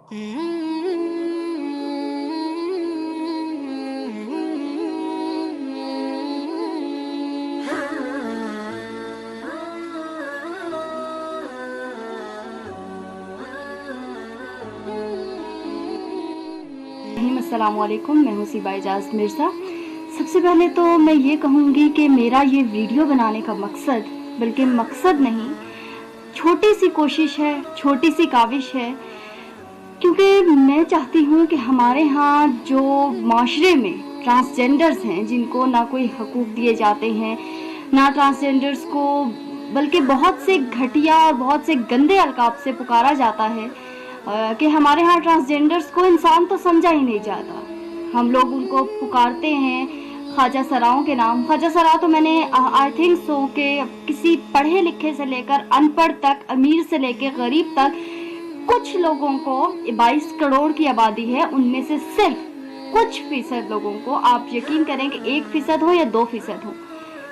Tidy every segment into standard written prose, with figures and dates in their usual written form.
अस्सलामुअलैकुम, मैं हूँ सीबा एजाज मिर्ज़ा। सबसे पहले तो मैं ये कहूँगी कि मेरा ये वीडियो बनाने का मकसद, बल्कि मकसद नहीं, छोटी सी कोशिश है, छोटी सी काविश है, क्योंकि मैं चाहती हूँ कि हमारे यहाँ जो माशरे में ट्रांसजेंडर्स हैं, जिनको ना कोई हकूक़ दिए जाते हैं, ना ट्रांसजेंडर्स को बल्कि बहुत से घटिया और बहुत से गंदे अलकाब से पुकारा जाता है कि हमारे यहाँ ट्रांसजेंडर्स को इंसान तो समझा ही नहीं जाता। हम लोग उनको पुकारते हैं ख्वाजा सराओं के नाम। ख्वाजा सरा तो मैंने आई थिंक सो कि किसी पढ़े लिखे से लेकर अनपढ़ तक, अमीर से लेकर गरीब तक, कुछ लोगों को, 22 करोड़ की आबादी है, उनमें से सिर्फ कुछ फीसद लोगों को, आप यकीन करें कि 1% हो या 2% हो,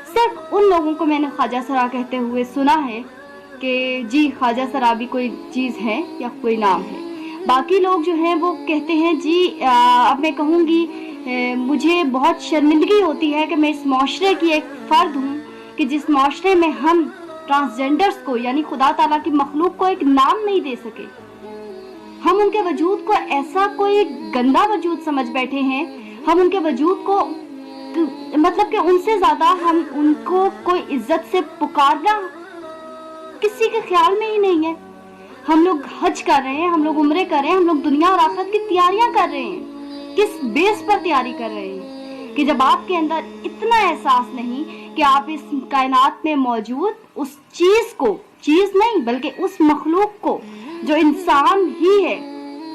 सिर्फ उन लोगों को मैंने ख्वाजा सरा कहते हुए सुना है कि जी ख्वाजा सरा भी कोई चीज़ है या कोई नाम है। बाकी लोग जो हैं वो कहते हैं जी अब मैं कहूँगी मुझे बहुत शर्मिंदगी होती है कि मैं इस माशरे की एक फ़र्द हूँ कि जिस माशरे में हम ट्रांसजेंडर्स को, यानी खुदा ताला की मखलूक को एक नाम नहीं दे सके। हम उनके वजूद को ऐसा कोई गंदा वजूद समझ बैठे हैं, हम उनके वजूद को मतलब कि उनसे ज़्यादा हम उनको कोई इज्जत से पुकारना किसी के ख्याल में ही नहीं है। हम लोग हज कर रहे हैं, हम लोग उम्रे कर रहे हैं, हम लोग दुनिया और आखिरत की तैयारियां कर रहे हैं। किस बेस पर तैयारी कर रहे हैं कि जब आपके अंदर इतना एहसास नहीं कि आप इस कायनात में मौजूद उस चीज़ को, चीज़ नहीं बल्कि उस मखलूक को जो इंसान ही है,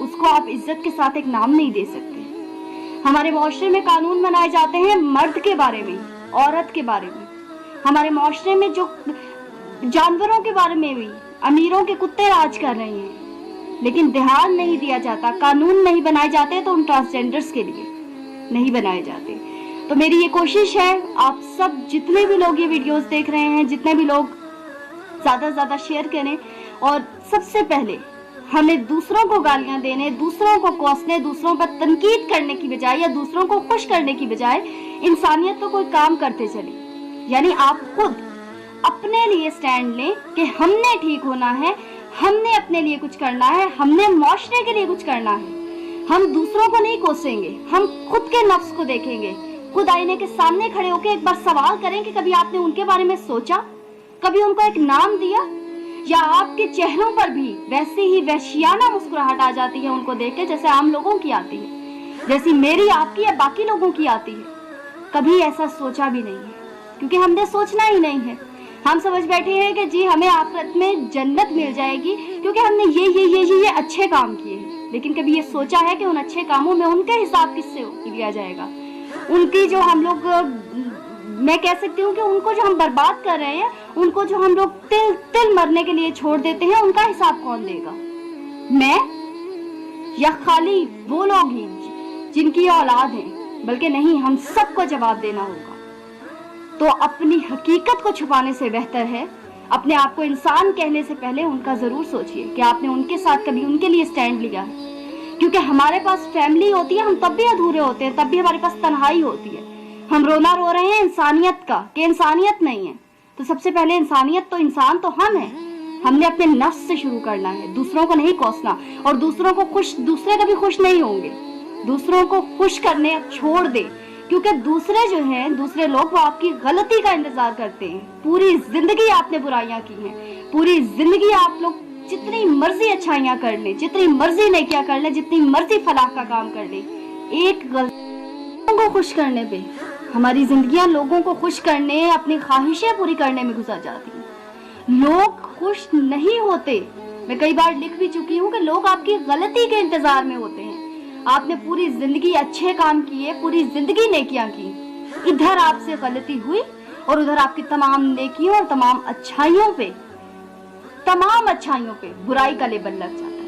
उसको आप इज्जत के साथ एक नाम नहीं दे सकते। हमारे माशरे में कानून बनाए जाते हैं मर्द के बारे में, औरत के बारे में। हमारे माशरे में जो जानवरों के बारे में भी अमीरों के कुत्ते राज कर रहे हैं, लेकिन ध्यान नहीं दिया जाता, कानून नहीं बनाए जाते तो उन ट्रांसजेंडर्स के लिए नहीं बनाए जाते। तो मेरी ये कोशिश है, आप सब जितने भी लोग ये वीडियोस देख रहे हैं, जितने भी लोग ज़्यादा से ज़्यादा शेयर करें। और सबसे पहले हमें दूसरों को गालियाँ देने, दूसरों को कोसने, दूसरों पर तनकीद करने की बजाय या दूसरों को खुश करने की बजाय इंसानियत को कोई काम करते चले। यानी आप खुद अपने लिए स्टैंड लें कि हमने ठीक होना है, हमने अपने लिए कुछ करना है, हमने माशरे के लिए कुछ करना है। हम दूसरों को नहीं कोसेंगे, हम खुद के नफ्स को देखेंगे। खुद आईने के सामने खड़े होकर एक बार सवाल करें कि कभी आपने उनके बारे में सोचा, कभी उनको एक नाम दिया, या आपके चेहरों पर भी वैसे ही वहशियाना मुस्कुराहट आ जाती है उनको देख के जैसे आम लोगों की आती है, जैसी मेरी, आपकी या बाकी लोगों की आती है। कभी ऐसा सोचा भी नहीं है, क्योंकि हमने सोचना ही नहीं है। हम समझ बैठे हैं कि जी हमें आखिरत में जन्नत मिल जाएगी क्योंकि हमने ये अच्छे काम किए हैं। लेकिन कभी ये सोचा है कि उन अच्छे कामों में उनका हिसाब किससे लिया जाएगा? उनकी जो हम लोग, मैं कह सकती हूँ कि उनको जो हम बर्बाद कर रहे हैं, उनको जो हम लोग तिल तिल मरने के लिए छोड़ देते हैं, उनका हिसाब कौन देगा? मैं या खाली वो लोग ही जिनकी औलाद है? बल्कि नहीं, हम सबको जवाब देना होगा। तो अपनी हकीकत को छुपाने से बेहतर है अपने आप को इंसान कहने से पहले उनका ज़रूर सोचिए कि आपने उनके साथ कभी उनके लिए स्टैंड लिया है। क्योंकि हमारे पास फैमिली होती है, हम तब भी अधूरे होते हैं, तब भी हमारे पास तन्हाई होती है। हम रोना रो रहे हैं इंसानियत का कि इंसानियत नहीं है। तो सबसे पहले इंसानियत तो, इंसान तो हम हैं। हमने अपने नफ्स से शुरू करना है, दूसरों को नहीं कोसना। और दूसरों को खुश, दूसरे कभी खुश नहीं होंगे। दूसरों को खुश करने छोड़ दे, क्योंकि दूसरे जो हैं, दूसरे लोग, वो आपकी गलती का इंतजार करते हैं। पूरी जिंदगी आपने बुराइयां की हैं, पूरी जिंदगी आप लोग जितनी मर्जी अच्छाइयां कर लें, जितनी मर्जी नेकियां कर लें, जितनी मर्जी फलाह का काम कर लें, एक गलती को खुश करने पे हमारी जिंदगियां लोगों को खुश करने, अपनी ख्वाहिशें पूरी करने में गुजर जाती हैं। लोग खुश नहीं होते। मैं कई बार लिख भी चुकी हूँ कि लोग आपकी गलती के इंतजार में होते हैं। आपने पूरी जिंदगी अच्छे काम किए, पूरी जिंदगी नेकियां की, इधर आपसे गलती हुई और उधर आपकी तमाम नेकियों और तमाम अच्छाइयों पे बुराई का लेबल लग जाता है।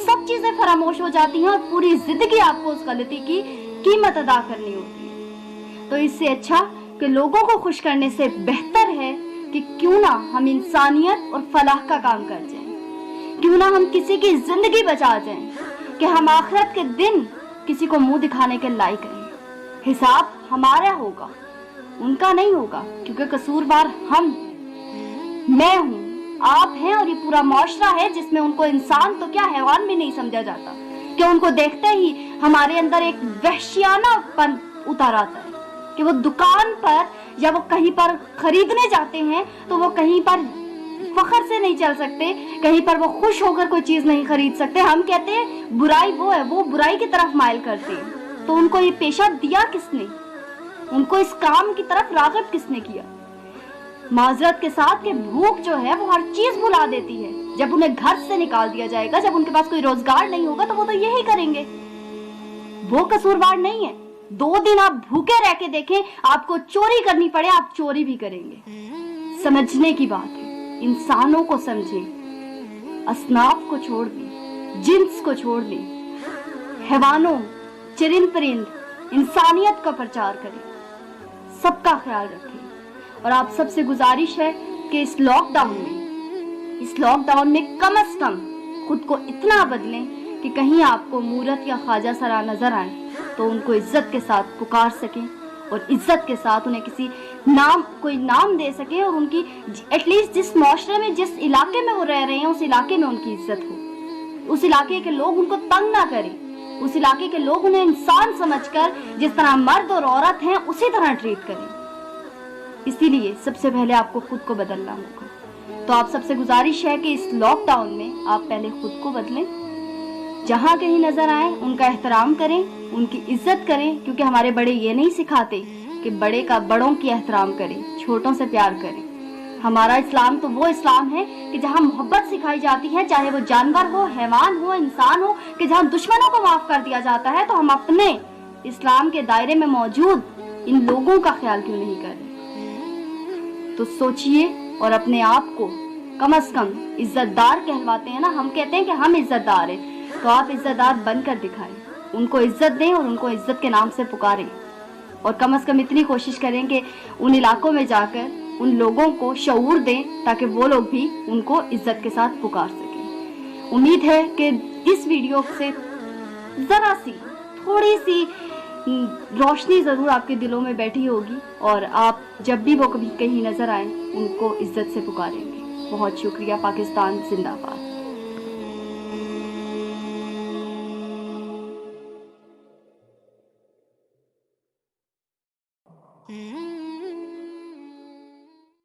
सब चीजें फरामोश हो जाती हैं और पूरी जिंदगी आपको उस गलती की कीमत अदा करनी होती है। तो इससे अच्छा कि लोगों को खुश करने से बेहतर है कि क्यों ना हम इंसानियत और फलाह का काम कर जाएं। क्यों ना हम किसी की जिंदगी बचा दें कि हम आखिरत के दिन किसी को मुंह दिखाने के लायक रहें। हिसाब हमारा होगा, उनका नहीं होगा, क्योंकि कसूरवार मैं हूँ, आप हैं और ये पूरा माशरा है जिसमें उनको इंसान तो क्या हैवान भी नहीं समझा जाता, कि उनको देखते ही हमारे अंदर एक वहशियानापन उतर आता है कि वो दुकान पर या वो कहीं पर खरीदने जाते हैं तो वो कहीं पर फखर से नहीं चल सकते, कहीं पर वो खुश होकर कोई चीज नहीं खरीद सकते। हम कहते हैं बुराई वो है, वो बुराई की तरफ माइल करते हैं। तो उनको ये पेशा दिया किसने, उनको इस काम की तरफ राग़िब किसने किया? माजरत के साथ कि भूख जो है वो हर चीज भुला देती है। जब उन्हें घर से निकाल दिया जाएगा, जब उनके पास कोई रोजगार नहीं होगा, तो वो तो यही करेंगे। वो कसूरवार नहीं है। 2 दिन आप भूखे रह के देखें, आपको चोरी करनी पड़े, आप चोरी भी करेंगे। समझने की बात है, इंसानों को समझें, असनाफ को छोड़ दें, जिन्स को छोड़ दें, हैवानों, चरिंद परिंद, इंसानियत का प्रचार करें, सबका ख्याल रखें। और आप सबसे गुजारिश है कि इस लॉकडाउन में कम से कम खुद को इतना बदलें कि कहीं आपको मूरत या ख्वाजा सरा नजर आए तो उनको इज्जत के साथ पुकार सकें और इज्जत के साथ उन्हें कोई नाम दे सकें, और उनकी एटलीस्ट जिस माशरे में, जिस इलाके में वो रह रहे हैं, उस इलाके में उनकी इज्जत हो, उस इलाके के लोग उनको तंग ना करें, उस इलाके के लोग उन्हें इंसान समझकर जिस तरह मर्द और औरत हैं उसी तरह ट्रीट करें। इसीलिए सबसे पहले आपको खुद को बदलना होगा। तो आप सबसे गुजारिश है कि इस लॉकडाउन में आप पहले खुद को बदलें, जहां कहीं नजर आए उनका एहतराम करें, उनकी इज्जत करें, क्योंकि हमारे बड़े ये नहीं सिखाते कि बड़ों की एहतराम करें, छोटों से प्यार करें। हमारा इस्लाम तो वो इस्लाम है कि जहां मोहब्बत सिखाई जाती है, चाहे वो जानवर हो, हैवान हो, इंसान हो, कि जहां दुश्मनों को माफ कर दिया जाता है, तो हम अपने इस्लाम के दायरे में मौजूद इन लोगों का ख्याल क्यों नहीं कर रहे? तो सोचिए और अपने आप को कम से कम इज्जतदार कहलवाते हैं ना, हम कहते हैं कि हम इज्जतदार हैं, तो आप इज्जतदार बनकर दिखाएं, उनको इज्जत दें और उनको इज्जत के नाम से पुकारें। और कम से कम इतनी कोशिश करें कि उन इलाकों में जाकर उन लोगों को शऊर दें ताकि वो लोग भी उनको इज्जत के साथ पुकार सकें। उम्मीद है कि इस वीडियो से जरा सी, थोड़ी सी रोशनी जरूर आपके दिलों में बैठी होगी और आप जब भी वो कभी कहीं नजर आए उनको इज्जत से पुकारेंगे। बहुत शुक्रिया। पाकिस्तान जिंदाबाद।